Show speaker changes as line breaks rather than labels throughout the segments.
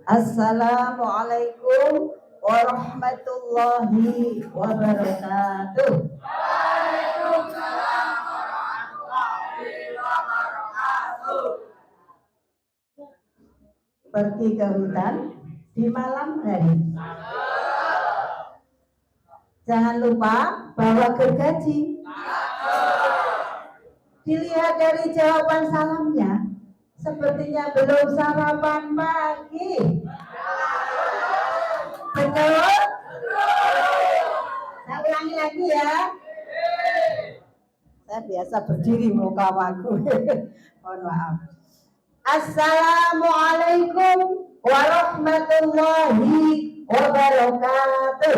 Assalamualaikum warahmatullahi wabarakatuh.
Waalaikumsalam warahmatullahi wabarakatuh.
Pergi ke hutan di malam hari. Jangan lupa bawa gergaji. Dilihat dari jawaban salamnya, sepertinya belum sarapan pagi. Betul? Saya ulangi lagi ya. Saya biasa berdiri muka aku. Mohon maaf. Assalamualaikum warahmatullahi wabarakatuh.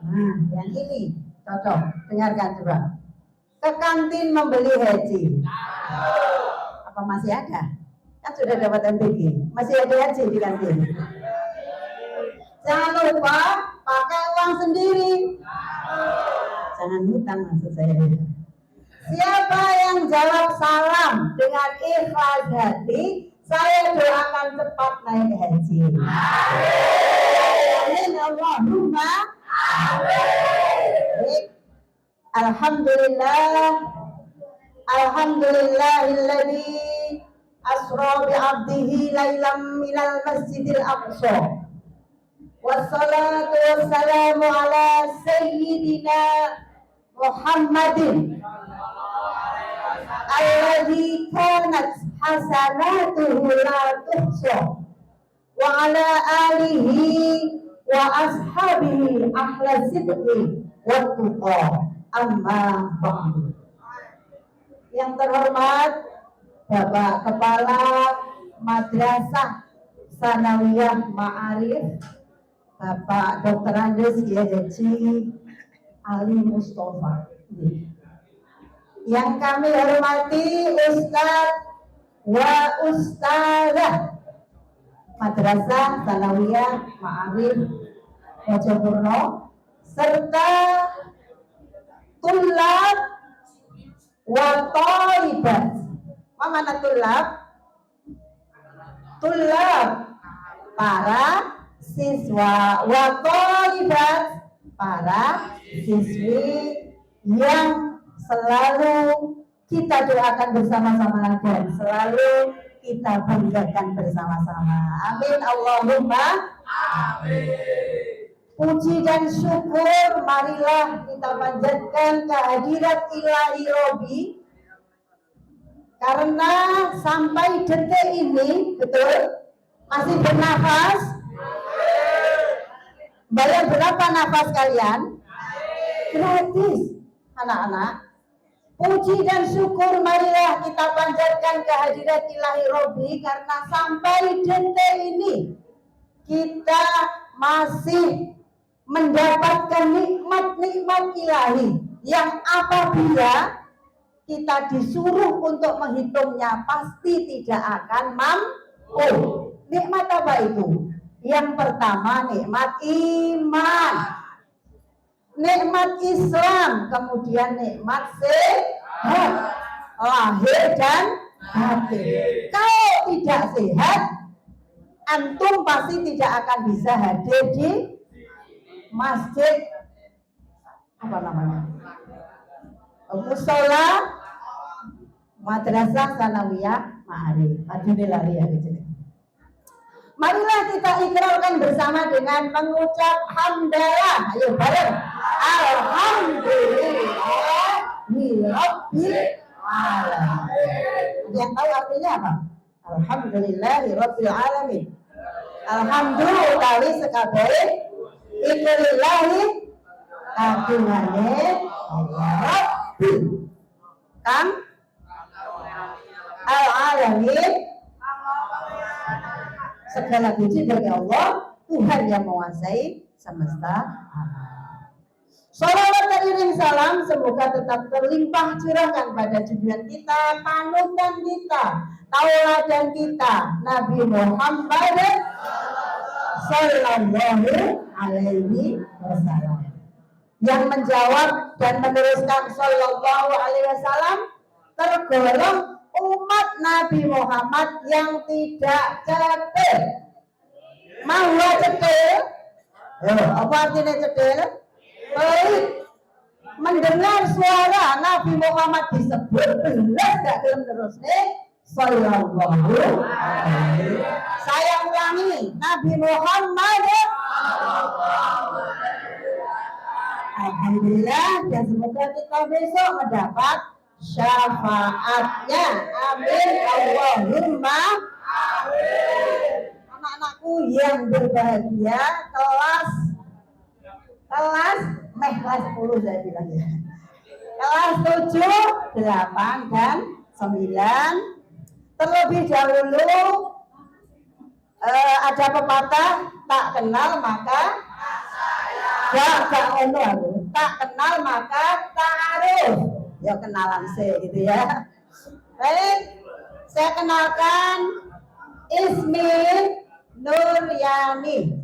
Nah, yang ini cocok. Dengarkan coba. Ke kantin membeli haji. Apa masih ada? Kan sudah dapat MTQ. Masih ada haji di kantin. Jangan lupa pakai uang sendiri. Jangan hutang maksud saya. Siapa yang jawab salam dengan ikhlas hati, saya doakan cepat naik haji. Amin. Allahumma amin. Alhamdulillahilladzi asra bi 'abdihi lailam minal masjidil aqsa. Wassalatu wassalamu ala sayyidina Muhammadin alladzi kanat hasanatuhu la tuhsa wa ala alihi wa ashabihi ahla sidqi wa tuqa amma ba'du. Yang terhormat Bapak Kepala Madrasah Sanawiyah Ma'arif Bapak Dr. Andes Kiai Haji Ali Mustafa. Yang kami hormati Ustadz wa Ustadzah Madrasah Sanawiyah Ma'arif Mojopurno serta tulab wa thalibat. Mana tulab? Tulab para siswa, wa thalibat para siswi yang selalu kita doakan bersama-sama dan selalu kita banggakan bersama-sama. Amin. Allahumma amin. Puji dan syukur marilah kita panjatkan kehadirat ilahi Robi, karena sampai detik ini betul masih bernafas. Bayar berapa nafas kalian? Gratis anak-anak. Puji dan syukur marilah kita panjatkan kehadirat ilahi Robi, karena sampai detik ini kita masih mendapatkan nikmat-nikmat ilahi yang apabila kita disuruh untuk menghitungnya pasti tidak akan mampu. Nikmat apa itu? Yang pertama nikmat iman, nikmat Islam, kemudian nikmat sehat lahir dan batin. Kalau tidak sehat, antum pasti tidak akan bisa hadir di masjid apa namanya? Musola Madrasah Sanawiyah Ma'arif. Alhamdulillah ya gitu. Marilah kita ikrarkan bersama dengan mengucap hamdalah. Ayo bareng. Alhamdulillahirabbil alamin. Yang tahu artinya apa? Alhamdulillahirabbil alamin. Alhamdulillah sekabeh iku lillahi kagungane Allah Kang al-alamin, segala puji bagi Allah Tuhan yang menguasai semesta alam. Salawat dan iring salam semoga tetap terlimpah curahkan pada junjungan kita, panutan kita, tauladan kita, Nabi Muhammad sallallahu alaihi wasallam, yang menjawab dan meneruskan sallallahu alaihi wasallam tergolong umat Nabi Muhammad yang tidak cetil. Mau cetil? Apa artinya cetil? Pelit. Mendengar suara Nabi Muhammad disebut belas gak gelem terus nih. Sallallahu alaihi. Saya ulangi, Nabi Muhammad. Alhamdulillah, dan semoga kita besok mendapat syafaatnya. Amin. Allahumma amin. Anak-anakku yang berbahagia, kelas kelas 10 saya bilang ya. Kelas 7, 8 dan 9. Terlebih dahulu ada pepatah tak kenal maka tak kenal maka ta'aruf. Ya kenalan sih gitu ya. Baik, saya kenalkan Ismi Nuryani.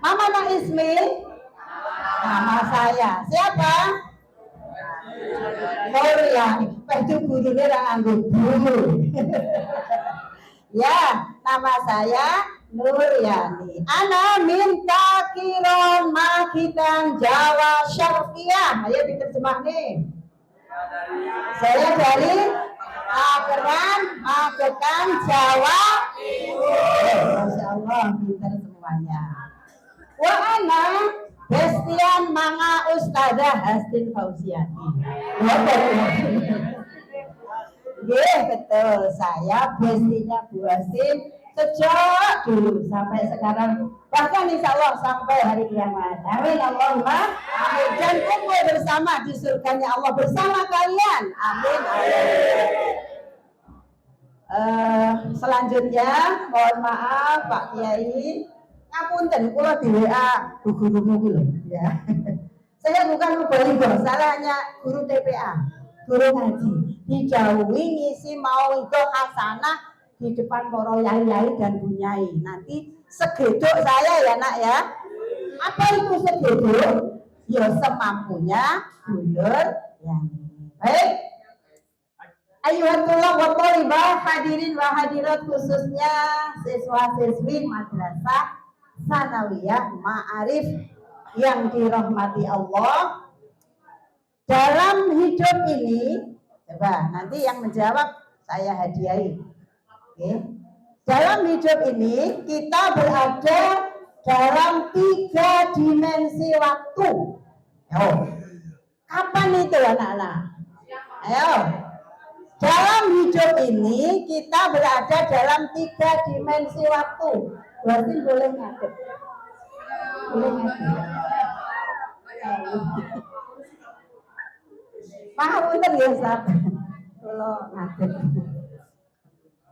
Mama nak Ismi? Nama saya. Siapa? Nuryani. Itu gurunya yang anggur guru. Ya, nama saya Nuryani. Ana minta kiron makitan Jawa Syarqiyah. Ayo diterjemah nih. Saya dari Magetan, Jawa. Masya Allah, pintar semuanya. Wa ana bestian manga Ustazah Hastin Fauziati. Iya betul, saya bestinya Bu Hastin sejak dulu sampai sekarang, bahkan insya Allah sampai hari kiamat. Amin Allahumma amin. Dan kumpul bersama di surganya Allah bersama kalian. Amin. Selanjutnya mohon maaf Pak Kiai, ngapunten kula di WA guru-guru lho ya. Saya bukan mubalighah, salahnya guru TPA, guru ngaji. Dijauhi ngisi mau itu hasanah di depan para yai-yai dan bunyai. Nanti segedok saya ya nak ya. Apa itu segedok? Ya semampunya Bundur Yani. Baik. Ayuhatullah wa thalibah hadirin wa hadirat, khususnya siswa-siswi Madrasah Sanawiyah Ma'arif yang dirahmati Allah. Dalam hidup ini, coba nanti yang menjawab saya hadiahi. Oke. Dalam hidup ini kita berada dalam 3 dimensi waktu. Ayo. Kapan itu anak-anak? Ayo. Dalam hidup ini kita berada dalam 3 dimensi waktu. Berarti boleh ngadep. Boleh ngadep. Paham bener ya Ustaz? Kalau ngadep.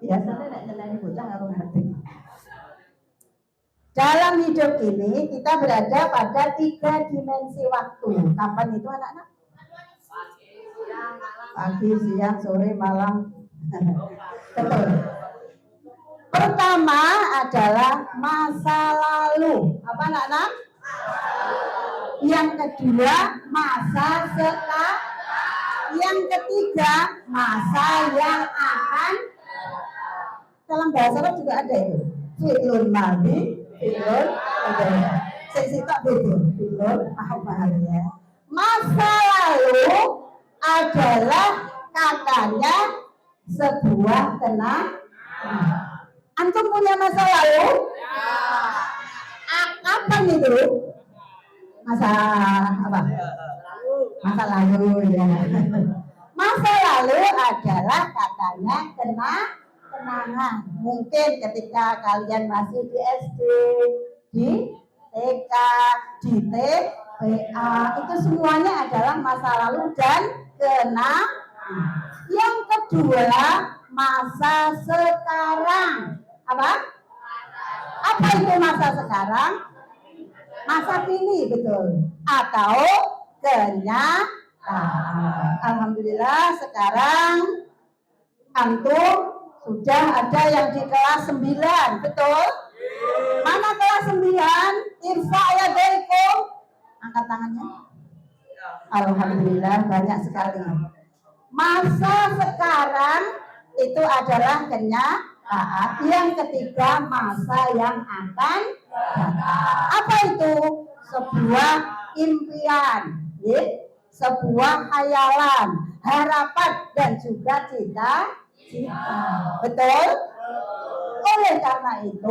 Biasanya nek nyeneni bocah karo ngadep. Dalam hidup ini kita berada pada 3 dimensi waktu. Kapan itu anak-anak? Pagi, siang, sore, malam. Betul. Pertama adalah masa lalu. Apa anak-anak? Yang kedua masa sekarang. Yang ketiga masa yang akan. Dalam bahasa Arab juga ada itu. Fi'lun madhi, fi'lun mudhari'. Sik-sik tak betul. Fi'lun mahal ya. Masa lalu adalah katanya sebuah kenangan. Antum punya masa lalu? Kapan itu? Masa apa? Masa lalu ya. Masa lalu adalah katanya kenangan. Mungkin ketika kalian masih di SD, di TK, di TPA, itu semuanya adalah masa lalu dan kenangan. Yang kedua, masa sekarang. Apa? Apa itu masa sekarang? Masa kini, betul. Atau kenyataan. Alhamdulillah sekarang antum sudah ada yang di kelas 9, betul? Mana kelas 9? Irfa yadaikum. Angkat tangannya. Alhamdulillah banyak sekali. Masa sekarang itu adalah kenyataan. Yang ketiga, masa yang akan datang. Apa itu? Sebuah impian, ya? Sebuah hayalan, harapan, dan juga cita-cita. Betul? Oleh karena itu,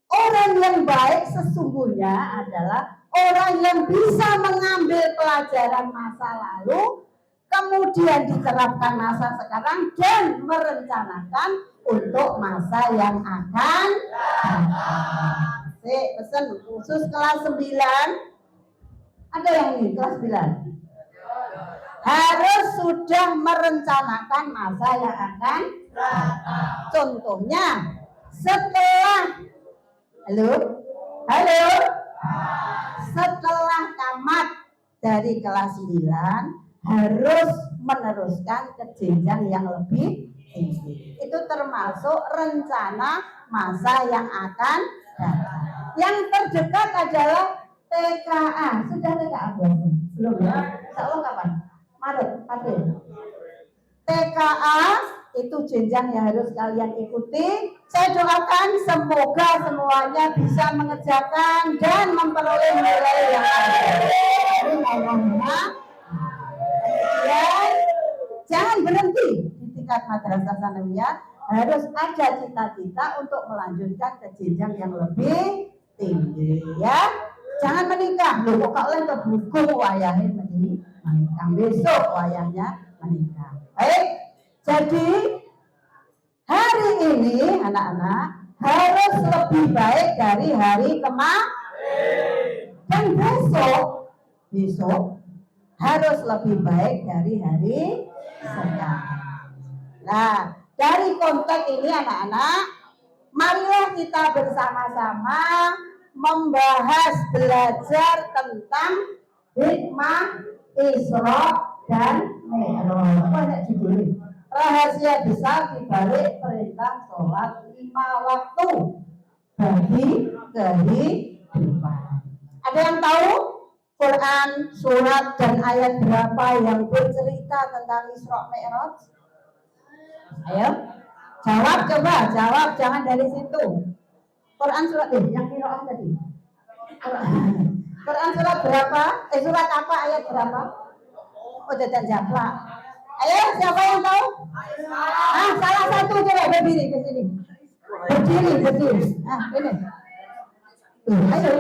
orang yang baik sesungguhnya adalah orang yang bisa mengambil pelajaran masa lalu, kemudian diterapkan masa sekarang dan merencanakan untuk masa yang akan datang. Pesan khusus kelas 9. Ada yang ini kelas 9. Harus sudah merencanakan masa yang akan datang. Contohnya, setelah setelah tamat dari kelas 9 harus meneruskan ke jenjang yang lebih tinggi. Itu termasuk rencana masa yang akan datang. Yang terdekat adalah TKA. Sudah TKA belum ya? Insya Allah kapan? Maret, April. TKA itu jenjang yang harus kalian ikuti. Saya doakan semoga semuanya bisa mengerjakan dan memperoleh nilai yang baik. Dan jangan berhenti di tingkat madrasah sanawiyah. Harus ada cita-cita untuk melanjutkan ke jenjang yang lebih tinggi, ya. Jangan menikah. Loh, kok oleh kebuku wayahnya menikah. Besok wayahnya menikah. Baik. Jadi hari ini anak-anak harus lebih baik dari hari kemarin. Dan besok harus lebih baik dari hari sekarang. Nah, dari konteks ini anak-anak, marilah kita bersama-sama membahas belajar tentang hikmah Isra dan Mi'raj. Apa ya judulnya? Rahasia besar di balik perintah sholat 5 waktu bagi kehidupan. Ada yang tahu Quran, surat, dan ayat berapa yang bercerita tentang Isra Mi'raj? Ayo, jawab, jangan dari situ. Quran surat yang Qiraah tadi. Quran surat berapa? Surat apa, ayat berapa? Oh, tidak jawab. Ayo, siapa yang tahu? Salah satu coba berdiri ke sini. Berdiri. Ini. Ayo,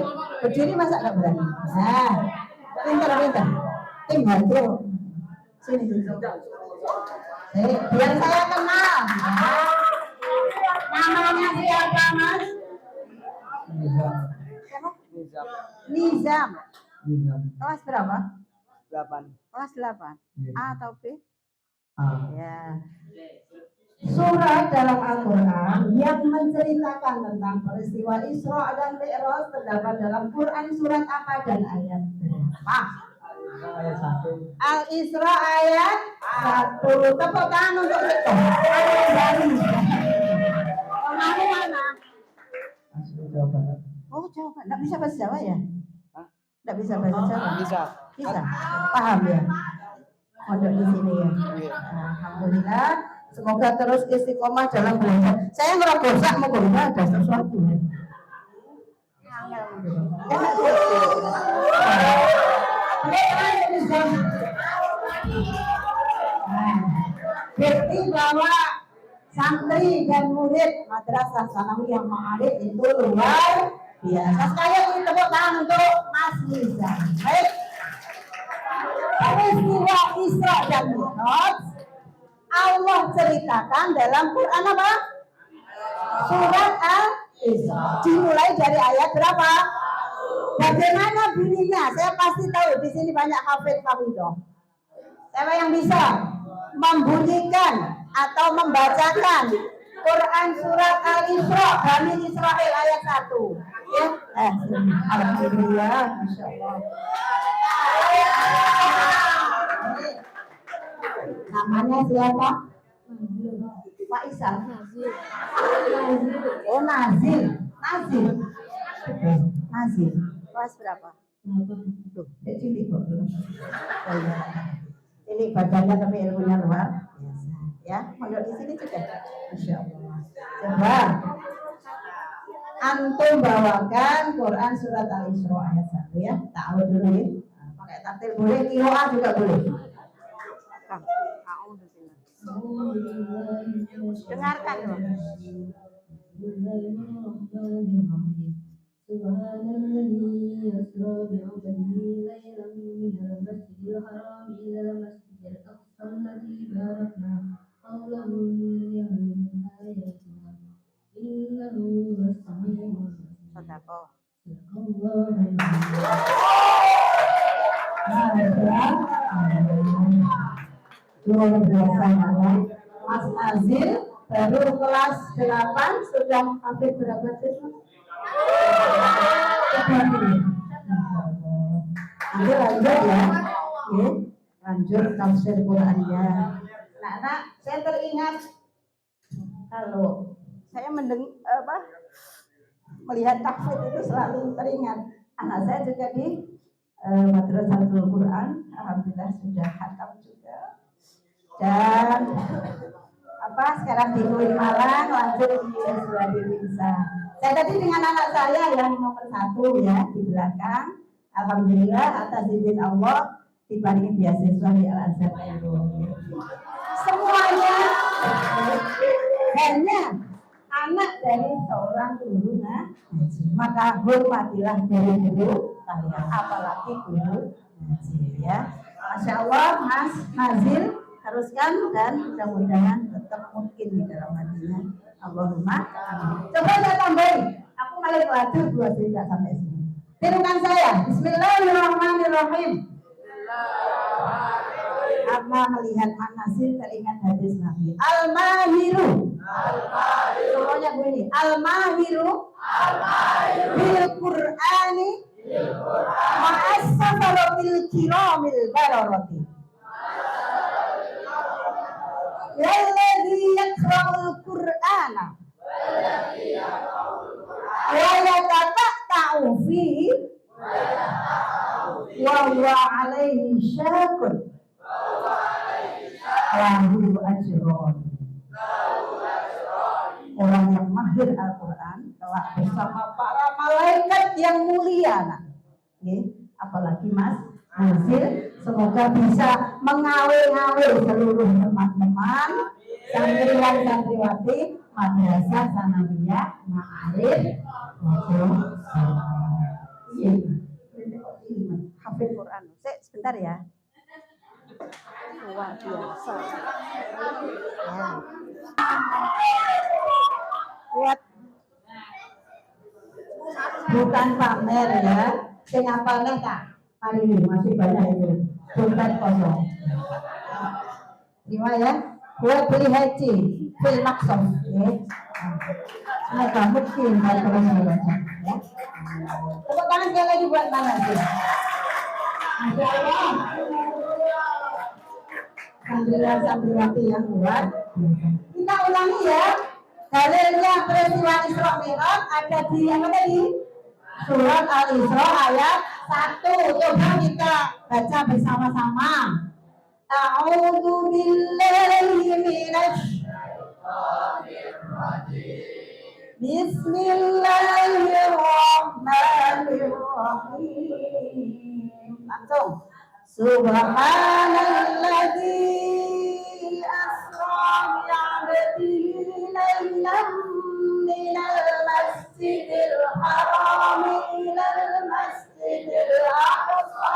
berdiri masa nggak berani? Pintar. Tim bantu. Sini. Biar saya kenal. Namanya siapa, Mas? Nizam. Kelas berapa?
8.
Kelas 8. A atau B?
A.
Ya. Surat dalam Al-Quran yang menceritakan tentang peristiwa Isra dan Mi'raj terdapat dalam Quran surat apa dan ayat berapa?
Ayat 1.
Al-Isra ayat 1. Tepuk tangan untuk itu. Ayat dari. Kamu mana?
Jawa Barat.
Oh, Jawa Barat. Nggak bisa bahasa Jawa ya? Nggak bisa bahasa Jawa? Bisa. Paham ya? Mondok di sini ya. Alhamdulillah. Semoga terus istiqomah dalam belajar. Saya ngerogosak mau ada sesuatu ya. Bukti bahwa santri dan murid madrasah sanawiyah ma'arif itu luar biasa. Sekali ini tepuk tangan untuk Mas Nizam. Baik. Peristiwa Isra dan Mi'raj Allah ceritakan dalam Quran apa? Surat Al-Isra. Dimulai dari ayat berapa? Bagaimana bunyinya? Saya pasti tahu di sini banyak hafid hafidhah. Siapa yang bisa membunyikan atau membacakan Quran surat Al-Isra Bani Israil ayat 1? Ya, alhamdulillah, masya Allah. Namanya siapa? Pak Isa. Oh, Nazil. Kelas berapa? Cilik kok. Ini badannya tapi ilmunya luar biasa. Ya, mondok di sini juga. Masya Allah. Coba antum bawakan Quran surat Al-Isra ayat 1 ya. Tahu dulu ya. Nah, pakai tartil boleh, qiraah juga boleh. Dengarkan dong.
Subhanalladzi yasra bi'abdihi laylan minal masjidil haram ilal masjidil aqsa alladzi barakna hawlahu linuriyahum min ayatina innahu was-sami'ul basir.
Sedekah. Luar biasa ya. Mas Azil baru kelas 8 sudah hampir berapa siswa? Nanti lanjut ya. Lanjut tafsir Qurannya. Nah, anak, saya teringat kalau saya melihat tahfidz itu selalu teringat. Anak saya juga di Madrasatul Quran, alhamdulillah sudah khatam juga. Dan sekarang di UIN Malang, lanjut di S2 bisa. Saya tadi dengan anak saya yang nomor 1 ya di belakang, alhamdulillah atas izin Allah diparingi beasiswa di Al Azhar. Semuanya hanya anak dari seorang guru ngaji. Maka hormatilah dari guru kalian, apalagi guru ngaji ya. Masya Allah, Mas Nazil, teruskan dan mudah-mudahan tetap mungkin di dalam hatinya. Allahumma amin. Coba saya tambahin, aku malah waduh dua cerita sampai sini. Tirukan saya. Bismillahirrahmanirrahim. Karena melihat Mas Nazil teringat hadis Nabi. Al-Mahiru. Semuanya gue ini. Al-Mahiru. Bil Qur'ani. Ma'as-safaratil kiramil bararati. Walladhi yakra'ul Qur'ana. Wa yatata'u fihi. Wa huwa alaihi syakun. Lahu ajron. Orang yang mahir Al-Quran telah bersama para malaikat yang mulia. Apalagi Mas Nazil, semoga bisa mengawal seluruh teman-teman santriwan-santriwati Madrasah Sanawiyah Ma'arif hafid Quran. Sebentar ya. Luar biasa. Ya. Buat bukan pamer ya. Sing apalnya Kak? Hari ini masih banyak itu. Dompet kosong. Terima ya. Buat beli haji, fil maksum. Semoga mungkin kalau terus baca. Ya. Tepuk tangan sekali lagi buat mana sih? Masya Allah. Santriwati yang kuat. Kita ulangi ya. Dalilnya peristiwa Isra Mi'raj ada di yang tadi surat Al-Isra ayat 1. Coba kita baca bersama-sama. A'udzu billahi minasy syaitonir rajim. Bismillahirrahmanirrahim. Langsung. Subhanalladzi asra bi'abdihi laylan minal masjidil haram ilal masjidil aqsa.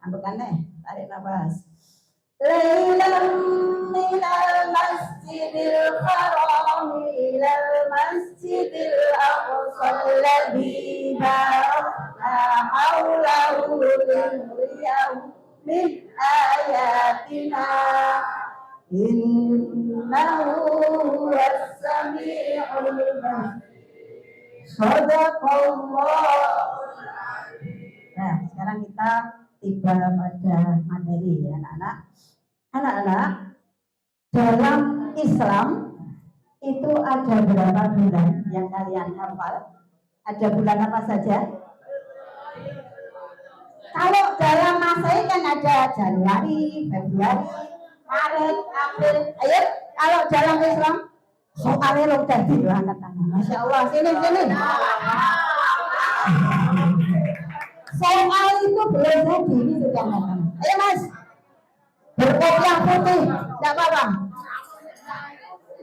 Ambekannya, tarik nafas. Laylan minal masjidil haram ilal masjidil aqsa alladzi barakna hawlahu linuriyahu min ayatina innahu was-sami'ul basir. Shadaqallah. Nah, sekarang kita tiba pada materi ya anak-anak. Anak-anak, dalam Islam itu ada berapa bulan yang kalian hafal? Ada bulan apa saja? Kalau dalam Masehi kan ada Januari, Februari, Maret, April. Ayo, kalau dalam Islam soalnya lo tadi angkat tangan. Masya Allah, sini. Soal itu belum jadi, ini sudah matang. Ayo Mas, berkopiah putih, tidak apa-apa.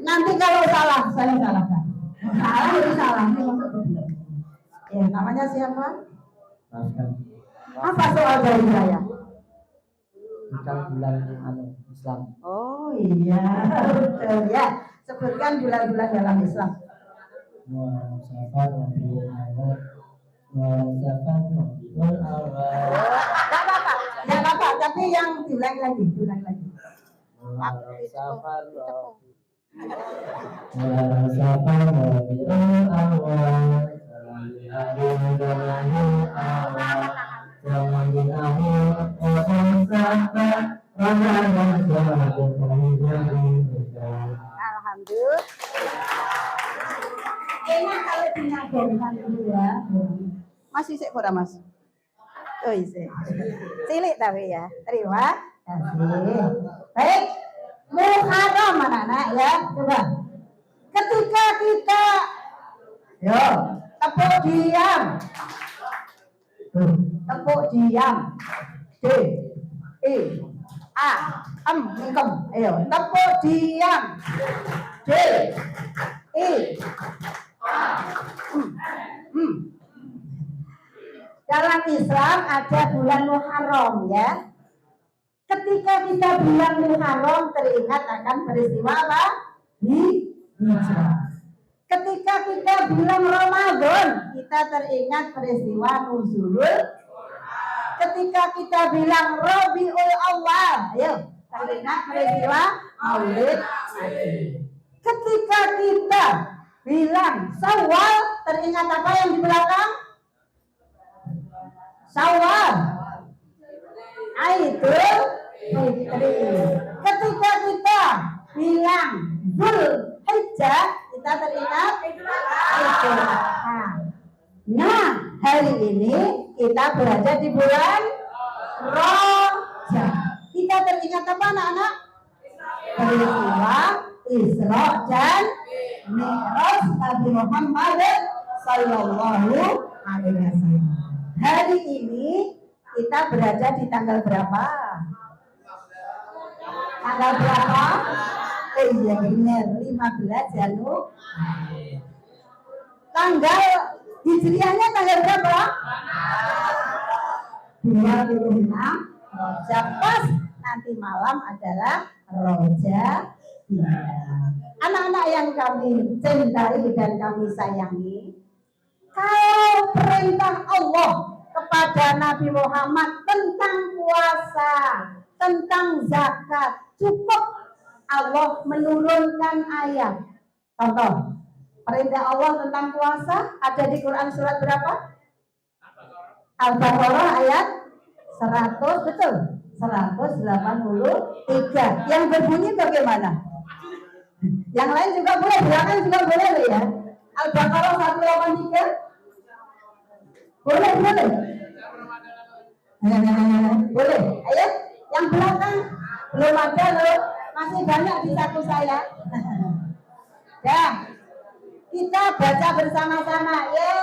Nanti kalau salah, saya salahkan. Salah itu salah, ini masuk ke belum. Ya, namanya siapa?
Maafkan.
Apa soal dari saya?
Tentang bulan Islam.
Oh iya, betul ya. Sebutkan bulan-bulan dalam Islam.
Muharram, Safar, Rabiul Awal. Muharram, Safar, Rabiul Awal.
Tidak apa-apa. Tapi yang diulang lagi.
Muharram, Safar, Muharram, Safar, Rabiul Awal.
Alhamdulillah. Enak kalau dinagonkan dulu ya. Masih sik ora Mas? Oh iya. Cilik tapi ya. Terima kasih. Baik. Muharram anak-anak ya. Coba. Ketika kita tepuk diam. Tepuk diam. D E A M mingkem. Ayo, tepuk diam. D E A M. Dalam Islam ada bulan Muharram ya. Ketika kita bilang Muharram teringat akan peristiwa apa? Hijrah. Ketika kita bilang Ramadan, kita teringat peristiwa Nuzulul. Ketika kita bilang Rabiul Awal, ayo teringat peristiwa Maulid Nabi. Ketika kita bilang Syawal, teringat apa yang di belakang? Syawal. Aidul Fitri. Ketika kita bilang Dzulhijjah, kita teringat Idul Adha. Nah, hari ini kita berada di bulan Rajab. Kita teringat apa anak-anak? Peristiwa Isra dan Mi'raj Nabi Muhammad Sallallahu Alaihi Wasallam. Hari ini kita berada di tanggal berapa? Tanggal berapa? Oh iya benar, 15 Januari. Tanggal Hijriahnya tanggal berapa? 26 Rajab. Pas nanti malam adalah Rojab. Anak-anak yang kami cintai dan kami sayangi, kalau perintah Allah kepada Nabi Muhammad tentang puasa, tentang zakat, cukup Allah menurunkan ayat. Contoh, perintah Allah tentang puasa ada di Quran surat berapa? Al-Baqarah ayat 100, betul? 183. Yang berbunyi bagaimana? Yang lain juga boleh, belakang juga boleh ya. Al-Baqarah 183. Boleh. Boleh. Ayo, yang belakang belum ada loh. Masih banyak di saku saya. Ya, kita baca bersama-sama. Ya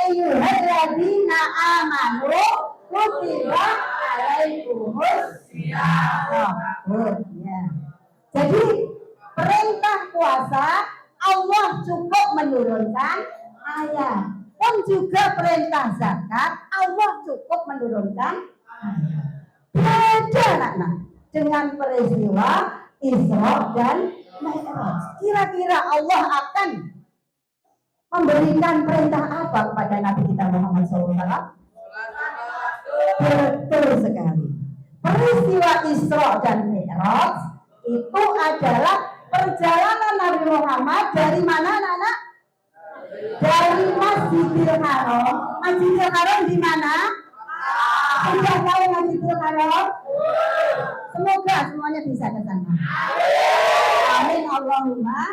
ayyuhalladzina amanu kutiba alaikumus syiyam. Ya. Jadi perintah puasa Allah cukup menurunkan ayat. Pun juga perintah zakat Allah cukup menurunkan ayat. Beda anak-anak dengan peristiwa Isra dan Mi'raj. Kira-kira Allah akan memberikan perintah apa kepada Nabi kita Muhammad SAW? Betul sekali. Peristiwa Isra dan Mi'raj itu adalah perjalanan Nabi Muhammad dari mana anak-anak? Dari Masjidil Haram. Masjidil Haram di mana? Sudah tahu Masjidil Haram? Semoga semuanya bisa ke sana. Amin Allahumma.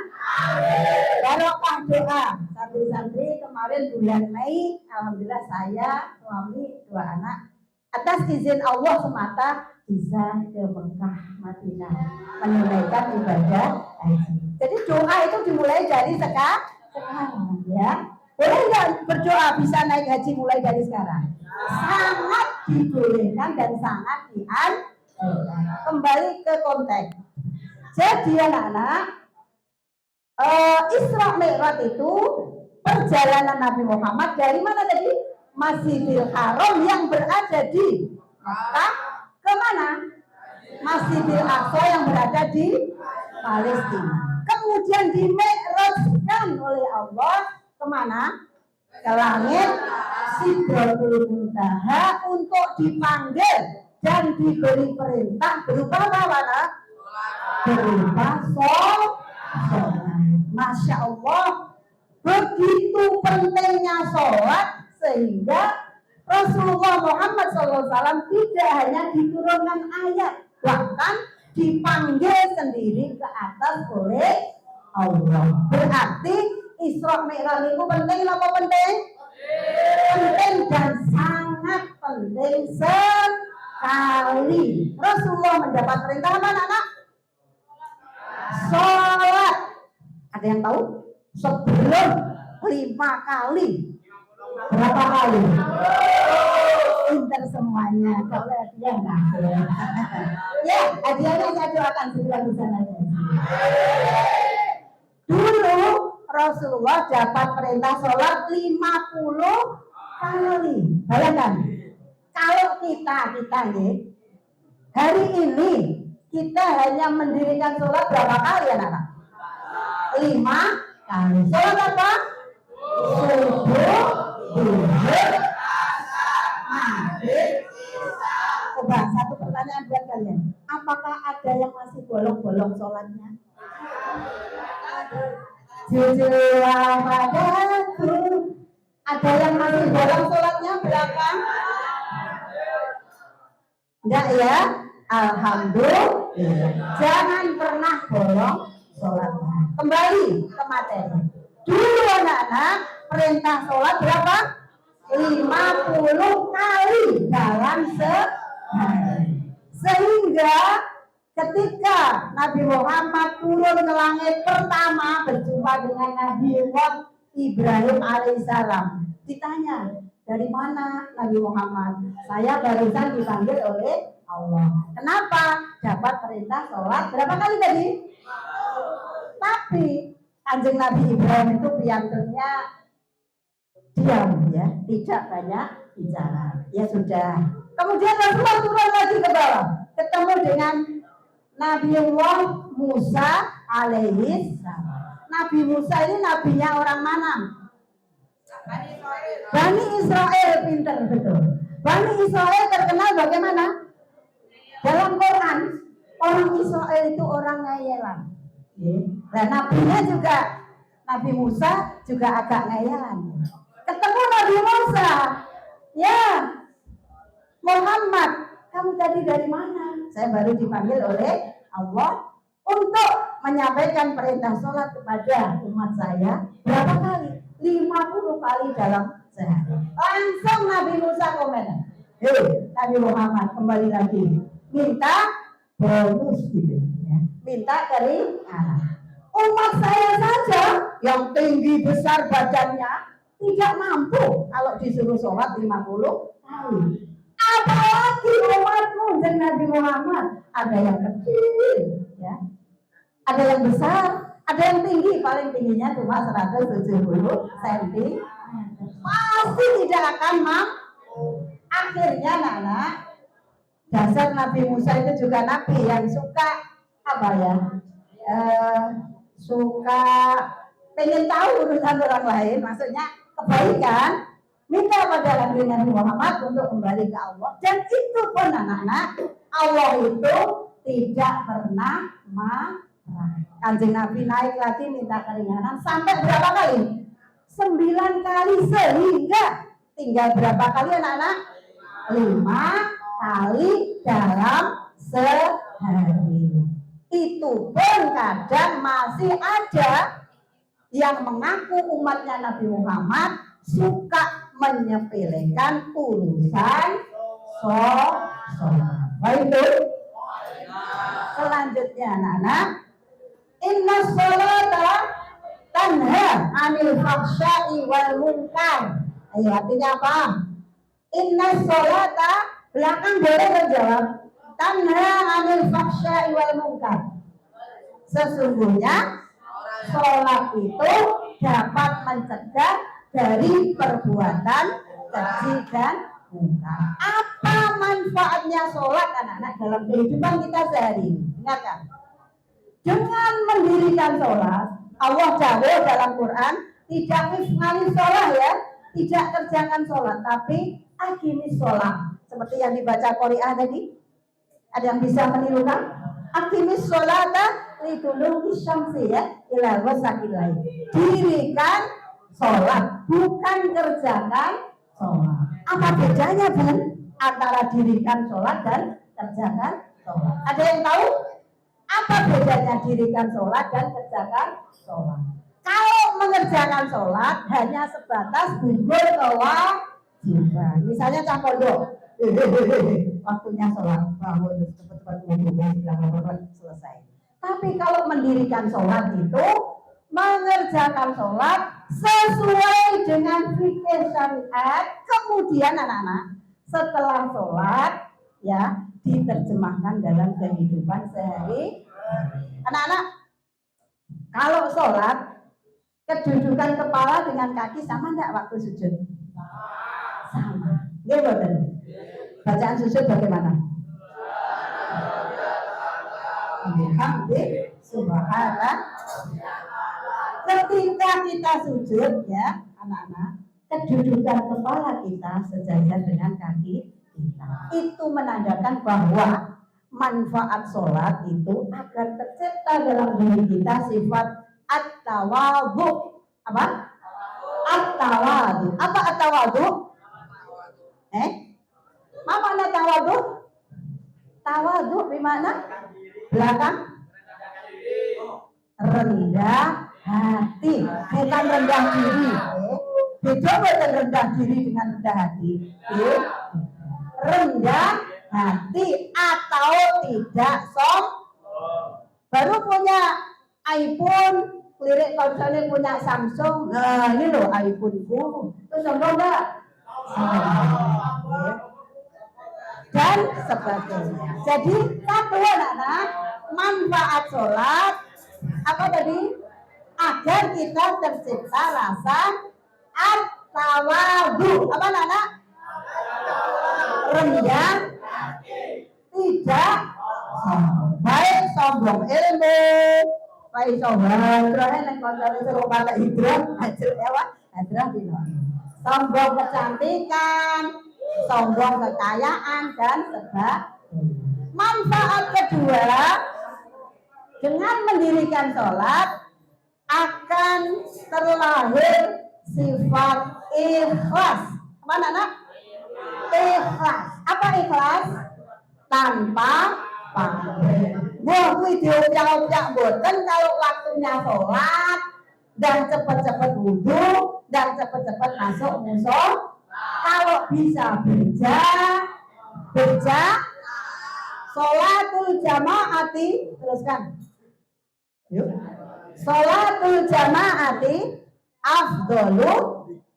Barokah doa. Santri-santri kemarin bulan Mei, alhamdulillah saya, suami, 2 anak atas izin Allah semata bisa ke Mekah Madinah menunaikan ibadah haji. Jadi doa itu dimulai dari sekarang ya. Boleh nggak berdoa bisa naik haji mulai dari sekarang? Sangat dibolehkan dan sangat dianjurkan. Kembali ke konteks. Jadi anak-anak, Isra Mi'raj itu perjalanan Nabi Muhammad dari mana tadi? Masjidil Haram yang berada di Makkah ke mana? Masjidil Aqsa yang berada di Palestina. Kemudian dimi'rajkan oleh Allah kemana? Ke langit Sidratul Muntaha untuk dipanggil dan diberi perintah berupa apa? Berupa sholat. Masya Allah, begitu pentingnya sholat sehingga Rasulullah Muhammad SAW tidak hanya diturunkan ayat, bahkan dipanggil sendiri ke atas oleh Allah. Berarti Isra Mi'raj itu penting apa penting? Penting dan sangat penting sekali. Rasulullah mendapat perintah apa anak-anak? Sholat. Ada yang tahu? Sebelum 5 kali. Berapa kali? Pinter semuanya. Kalau hadiah enggak. Ya, hadiahnya saya doakan segera bisa naik. Dulu Rasulullah dapat perintah sholat 50 kali. Bayangkan, kalau kita nih, hari ini kita hanya mendirikan sholat berapa kali anak-anak? 5 kali. Sholat apa? Subuh, zuhur, maghrib, coba satu pertanyaan buat kalian. Apakah ada yang masih bolong-bolong sholatnya? Jujurlah padaku. Ada yang masih bolong sholatnya berapa? Enggak ya? Alhamdulillah. Jangan pernah bolong sholatnya. Kembali ke materi. Dulu anak-anak perintah sholat berapa? 50 kali dalam sehari. Sehingga ketika Nabi Muhammad turun ke langit pertama berjumpa dengan Nabi Ibrahim alaihissalam, ditanya, dari mana Nabi Muhammad? Saya barusan dipanggil oleh Allah. Kenapa? Dapat perintah sholat berapa kali tadi? Tapi Kanjeng Nabi Ibrahim itu pianturnya diam ya, tidak banyak bicara. Ya sudah. Kemudian Rasulullah turun lagi ke bawah, ketemu dengan Nabiullah Musa alaihissalam. Nabi Musa ini nabinya orang mana? Bani Israel, pinter betul. Bani Israel terkenal bagaimana? Dalam Quran, orang Israel itu orang ngayelan. Dan nabinya juga, Nabi Musa juga agak ngayelan. Ketemu Nabi Musa, ya Muhammad, kamu tadi dari mana? Saya baru dipanggil oleh Allah untuk menyampaikan perintah sholat kepada umat saya. Berapa kali? 50 kali dalam sehari. Langsung Nabi Musa komen, Nabi Muhammad kembali lagi, minta bonus gitu ya. Minta keringanan. Umat saya saja yang tinggi besar badannya tidak mampu kalau disuruh sholat 50 kali. Apalagi umatmu dan Nabi Muhammad, ada yang kecil ya, ada yang besar, ada yang tinggi, paling tingginya cuma 170 cm, pasti tidak akan mampu. Akhirnya anak-anak, dasar Nabi Musa itu juga nabi yang suka apa ya, suka pengen tahu urusan orang lain, maksudnya kebaikan. Minta pada Nabi Muhammad untuk kembali ke Allah. Dan itu pun anak-anak, Allah itu tidak pernah marah. Kanjeng Nabi naik lagi minta keringanan sampai berapa kali? 9 kali, sehingga tinggal berapa kali anak-anak? 5 kali dalam sehari. Itu pun kadang masih ada yang mengaku umatnya Nabi Muhammad suka menyepelekan urusan sholat. Baik. Selanjutnya anak-anak, inna sholata tanha 'anil fahsya'i wal munkar. Ayo, artinya apa? Inna sholata, belakang boleh menjawab, tanha 'anil fahsya'i wal munkar. Sesungguhnya sholat itu dapat mencegah dari perbuatan keji dan munkar. Apa manfaatnya sholat anak-anak dalam kehidupan kita sehari? Ingatkan, dengan mendirikan sholat, Allah jawab dalam Quran, tidak if'ali sholat ya, tidak kerjakan sholat, tapi aqimis sholat. Seperti yang dibaca Qori'ah tadi, ada yang bisa menirukan? Aqimis sholata liduluki syamsi ya, ila ghasaqil lail. Dirikan sholat, bukan kerjakan sholat. Apa bedanya Bun antara dirikan sholat dan kerjakan sholat? Ada yang tahu? Apa bedanya dirikan sholat dan kerjakan sholat? Kalau mengerjakan sholat hanya sebatas gugur kewajiban. Misalnya cah pondok, waktunya sholat, bangun cepat-cepat ngomong, selesai. Tapi kalau mendirikan sholat itu mengerjakan sholat sesuai dengan fikih syariat. Kemudian anak-anak setelah sholat ya diterjemahkan dalam kehidupan sehari. Anak-anak, kalau sholat kedudukan kepala dengan kaki sama enggak waktu sujud? Sama. Gimana? Bacaan sujud bagaimana? Alhamdulillah, subhanallah. Ketika kita sujud ya anak-anak, kedudukan kepala kita sejajar dengan kaki kita. Itu menandakan bahwa manfaat sholat itu agar tercipta dalam diri kita sifat at-tawadhu. Apa? At-tawadhu. Apa at-tawadhu? Apa makna tawadhu? Tawadhu gimana? Belakang rendah hati, bukan rendah diri. Beda dengan rendah diri dengan rendah hati. Rendah hati atau tidak baru punya iPhone, lirik konsolnya punya Samsung. Nah ini loh iPhone-ku, itu sombong enggak? Dan sebagainya. Jadi satu anak-anak, manfaat sholat apa tadi? Agar kita tercipta rasa at-tawadhu. Apa anak-anak? Rendah, tidak sombong. Baik sombong ilmu, baik sombong hadrah, yang konsolnya suruh pakai hidrah, hadrah dino. Sombong kecantikan, sombong kekayaan dan sebagainya. Manfaat kedua, dengan mendirikan sholat akan terlahir sifat ikhlas. Apa anak-anak? Ikhlas. Apa ikhlas? Tanpa pamrih. Wah, kuwi diucap-ucap mboten kalau waktunya sholat dan cepat-cepat wudu dan cepat-cepat masuk musola. Kalau bisa beja sholatul jamaati, teruskan. Yuk. Sholatul jamaati afdalu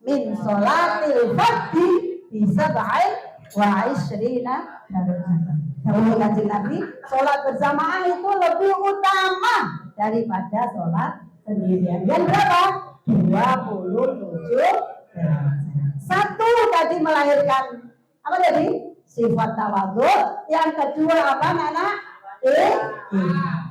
min sholatil fardhi bi sab'in wa 'ishrina darajatan. Dawuh Kanjeng Nabi, sholat berjamaah itu lebih utama daripada sholat sendirian. Yang berapa? 27 derajat. Satu tadi melahirkan apa tadi? Sifat tawadhu. Yang kedua apa anak?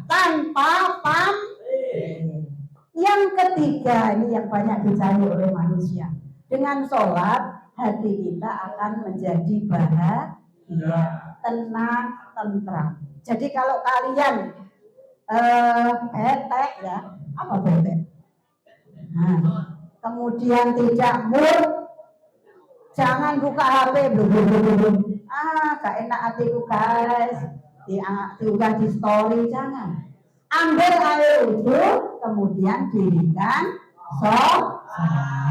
Tanpa pamrih. Yang ketiga ini yang banyak dicari oleh manusia. Dengan sholat hati kita akan menjadi bahagia, tenang, tentram. Jadi kalau kalian betek ya, apa betek? Nah, kemudian tidak mood, jangan buka HP belum. Gak enak hatiku guys, diunggah di story, jangan. Ambil air wudhu, kemudian dirikan sholat.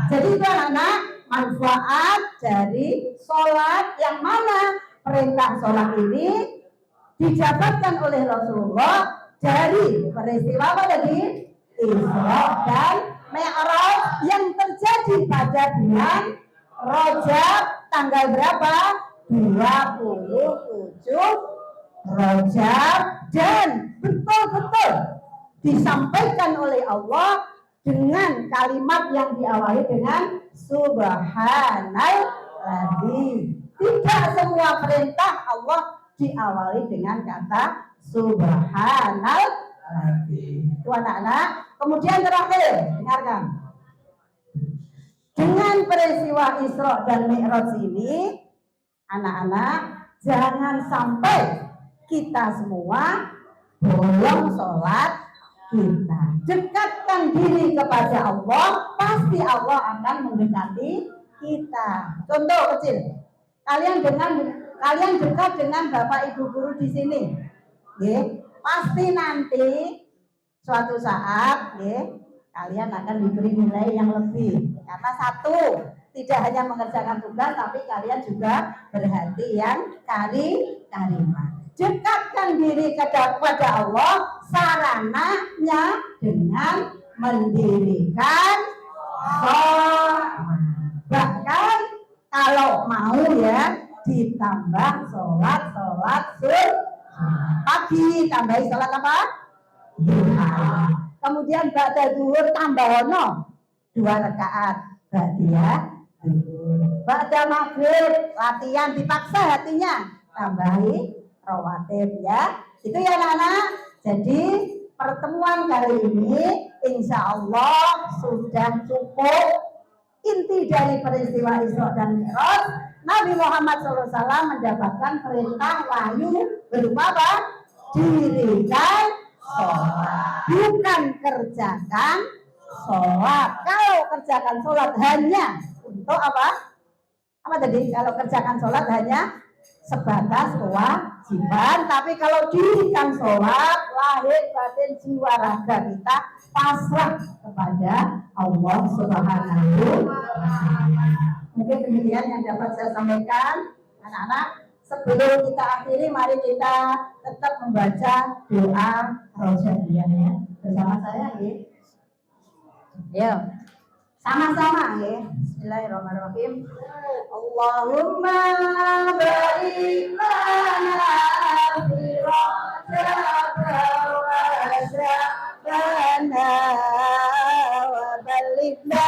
Jadi itu anak-anak manfaat dari sholat yang mana perintah sholat ini didapatkan oleh Rasulullah dari peristiwa apa tadi? Isra dan Mi'raj yang terjadi pada bulan Rajab tanggal berapa? 27 Rajab, dan betul-betul disampaikan oleh Allah dengan kalimat yang diawali dengan Subhanalladzi. Tidak semua perintah Allah diawali dengan kata Subhanalladzi. Itu anak-anak. Kemudian terakhir, dengarkan. Dengan peristiwa Isra dan Mi'raj ini, anak-anak, jangan sampai kita semua bolong sholat kita. Dekatkan diri kepada Allah, pasti Allah akan mendekati kita. Contoh kecil, kalian dekat dengan bapak ibu guru di sini, pasti nanti suatu saat, kalian akan diberi nilai yang lebih. Karena satu, tidak hanya mengerjakan tugas, tapi kalian juga berhati yang karimah. Dekatkan diri kepada Allah, sarananya dengan mendirikan sholat. Bahkan kalau mau ya ditambah sholat pagi, tambahi sholat apa? Duha. Kemudian ba'da zuhur tambah 2 rakaat ba'diyah zuhur. Ba'da maghrib latihan dipaksa hatinya, tambahi rawatib ya. Itu ya anak-anak. Jadi pertemuan kali ini insya Allah sudah cukup. Inti dari peristiwa Isra dan Mi'raj, Nabi Muhammad SAW mendapatkan perintah wahyu berupa apa? Dirikan sholat, bukan kerjakan sholat. Kalau kerjakan sholat hanya untuk apa? Apa tadi? Kalau kerjakan sholat hanya sebatas kewajiban, tapi kalau dirikan sholat, lahir batin jiwa raga kita pasrah kepada Allah Subhanahu wa Ta'ala. Mungkin demikian yang dapat saya sampaikan, anak-anak. Sebelum kita akhiri, mari kita tetap membaca doa rojaiyah ya bersama saya ya. Yuk. Sama-sama ya. Bismillahirrahmanirrahim. Allahumma barik lana fi Rajab wa Sya'bana wa balighna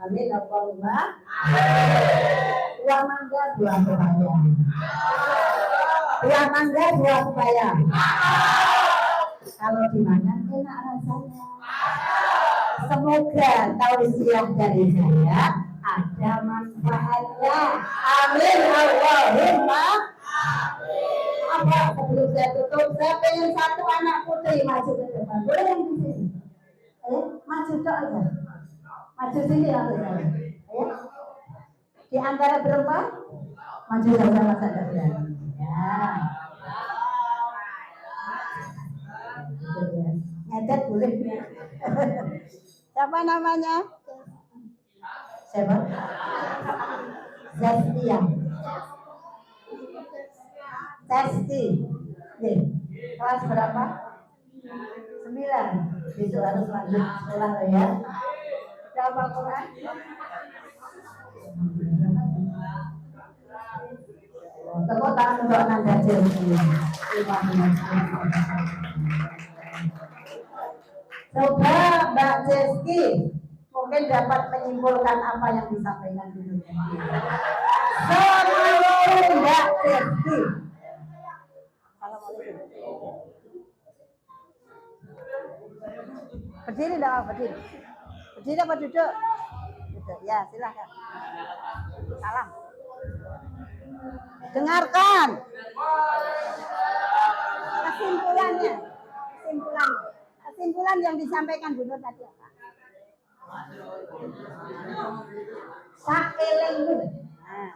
Amin Allahumma. Buah mangga, buah pepaya. Buah mangga, buah pepaya. Kalau dimakan enak rasanya. Semoga tausiah dari saya ada manfaatnya. Amin Allahumma. Apa sebelum saya tutup, saya pengen satu anak putri maju ke depan. Boleh yang di sini? Maju tok aja. Maju sini langsung saya. Ayo. Di antara berempat, maju sama saja. Ya. Ngedet boleh. Siapa namanya? Siapa? Zastia. Testi. Kelas berapa? 9. Besok harus lanjut sekolah ya. Berapa Quran? Tepuk tangan untuk Nanda Jersi. Coba Mbak Jeski mungkin dapat menyimpulkan apa yang disampaikan dulu. Assalamualaikum Mbak Jeski. Berdiri dong, berdiri. Berdiri apa duduk? Duduk. Ya, silahkan. Salam. Dengarkan. Kesimpulan yang disampaikan Bu Nur tadi apa? Sakelengmu. Nah.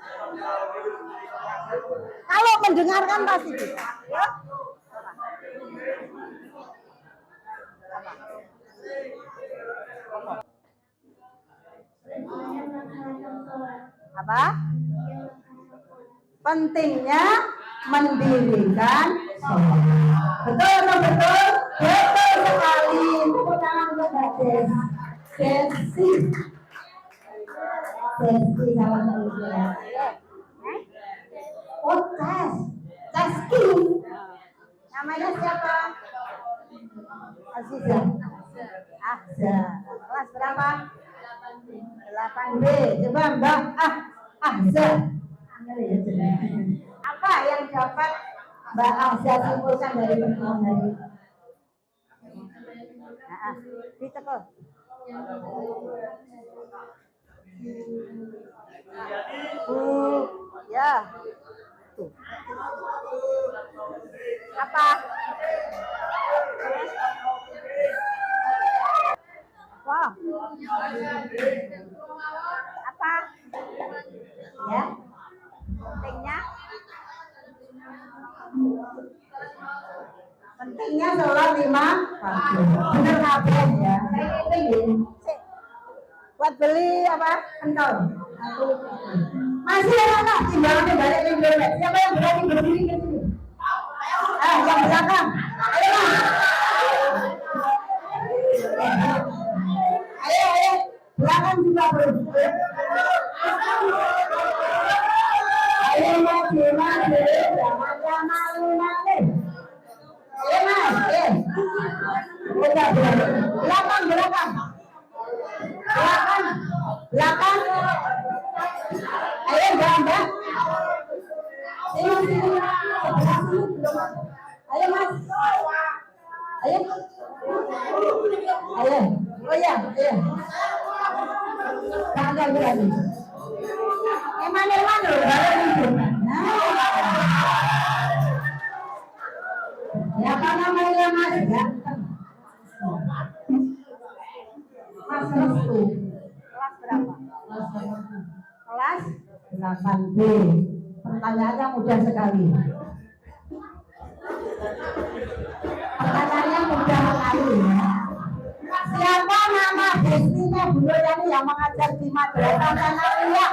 Kalau mendengarkan pasti bisa. Ya? Apa? Pentingnya mendirikan sholat. Betul atau betul? Betul sekali. Tepuk tangan untuk Mbak Desi. Desi salam manusia. Oh, Ceski. Namanya siapa? Aziza. Ahza. Kelas berapa? 8B. Coba Mbak Ahza. Apa yang dapat Mbak Ahza simpulkan dari pertemuan hari ini? Ditekel. Ya. Apa? Wah. Apa? Ya. Pentingnya sholat 5 waktu. Bener ngapain ya? buat beli apa? Pentol. Masih ada nggak timbangannya balik ke dompet? Siapa yang berani berdiri ke sini? Yang belakang. Ayo mas. Ayo. Belakang juga bro. Ayo maju. Jangan malu-malu. Ayo mas. Belakang. Ayo mbak. Sini. Ayo mas. Ayo. Oh ya. Jangan berani. Eman loh. Siapa namanya mas? Ganteng. Mas Restu. Kelas berapa? Kelas 8B. Pertanyaannya mudah sekali. Siapa nama istrinya Bu Yani yang mengajar di Madrasah Sanawiyah?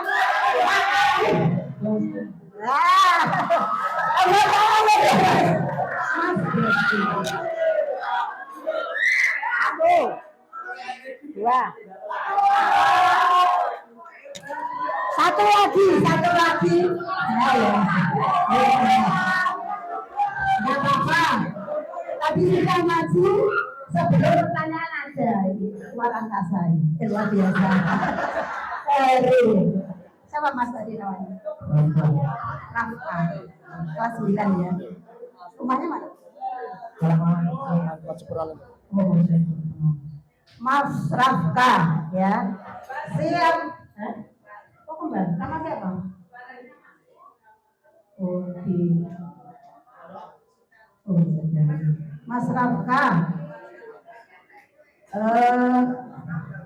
Satu lagi. Nggak apa-apa. Tadi sudah maju sebelum pertanyaan ada. Ini luar angkasa ini. Luar biasa. Siapa mas tadi namanya? Rafka. Kelas 9 ya. Rumahnya mana? Mas Rafka ya. Siap. Oh kembali. Nama siapa? Mas Rafka.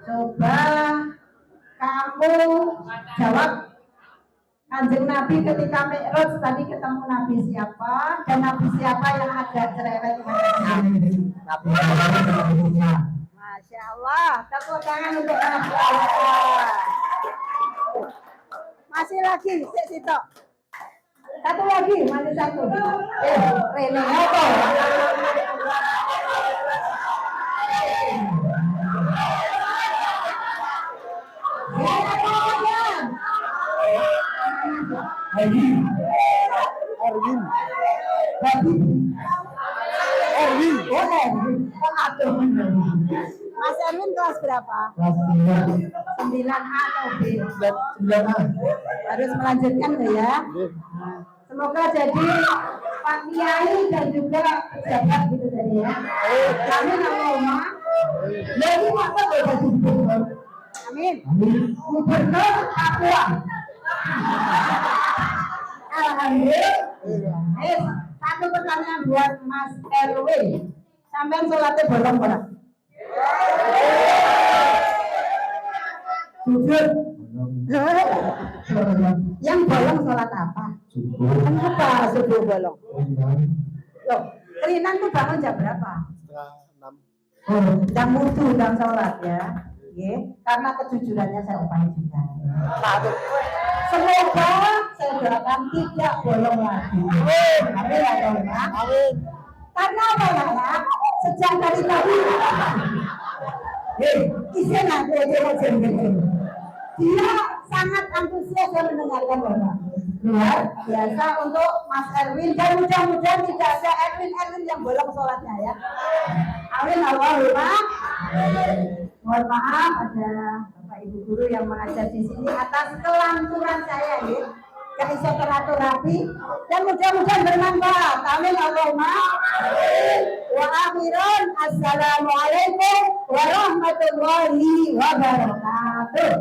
Coba kamu jawab Kanjeng Nabi ketika Mi'raj tadi ketemu Nabi siapa dan Nabi siapa yang agak cerewet Nabi. Masya Allah, tepuk tangan untuk Nabi Allah. Masih lagi, situ. Satu lagi, masih satu. Rene apa? Erwin. Mas Erwin kelas berapa?
Kelas
9A atau B?
9A.
Harus melanjutkan ya. Semoga jadi Pak Kiai dan juga pejabat gitu tadi ya. Kami Allahumma. Jadi masa boleh gubernur. Amin. Gubernur Papua. Alhamdulillah. Satu pertanyaan buat Mas Erwin. Sampai sholatnya bolong bolong. Jujur. Yang bolong sholat apa? Kenapa subuh bolong? Loh, kelinan tuh bangun jam berapa?
Setengah 6.
Oh, jam wudu dan sholat ya. Karena kejujurannya saya upayakan juga. Semoga saya doakan tidak bolong lagi. Amin ya Allah. Amin. Karena apa ya? Sejak dari tadi. Isinya dia sangat antusias dan mendengarkan Bapak. Luar biasa untuk Mas Erwin dan mudah-mudahan tidak ada Erwin yang bolong sholatnya ya. Amin Allahumma. Mohon maaf ada Bapak Ibu guru yang mengajar di sini atas kelanturan saya ya. Gak bisa teratur rapi dan mudah-mudahan bermanfaat. Amin Allahumma. Wa akhiran assalamualaikum warahmatullahi wabarakatuh.